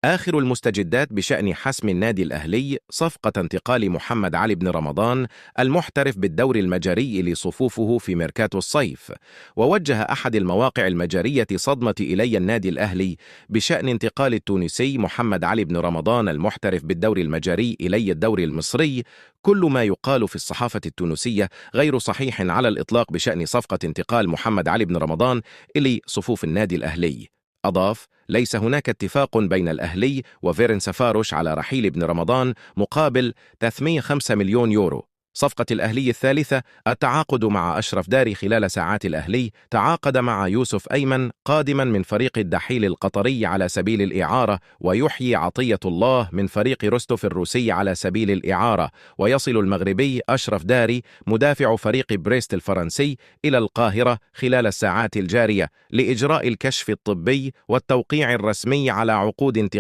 آخر المستجدات بشأن حسم النادي الأهلي صفقة انتقال محمد علي بن رمضان المحترف بالدوري المجري لصفوفه في ميركاتو الصيف. ووجه أحد المواقع المجرية صدمة إلي النادي الأهلي بشأن انتقال التونسي محمد علي بن رمضان المحترف بالدوري المجري إلي الدوري المصري. كل ما يقال في الصحافة التونسية غير صحيح على الإطلاق بشأن صفقة انتقال محمد علي بن رمضان إلى صفوف النادي الأهلي. أضاف: ليس هناك اتفاق بين الأهلي وفيرن سفاروش على رحيل ابن رمضان مقابل 305 مليون يورو. صفقة الأهلي الثالثة التعاقد مع أشرف داري. خلال ساعات الأهلي تعاقد مع يوسف أيمن قادما من فريق الدحيل القطري على سبيل الإعارة، ويحيي عطية الله من فريق روستوف الروسي على سبيل الإعارة، ويصل المغربي أشرف داري مدافع فريق بريست الفرنسي إلى القاهرة خلال الساعات الجارية لإجراء الكشف الطبي والتوقيع الرسمي على عقود انتقال.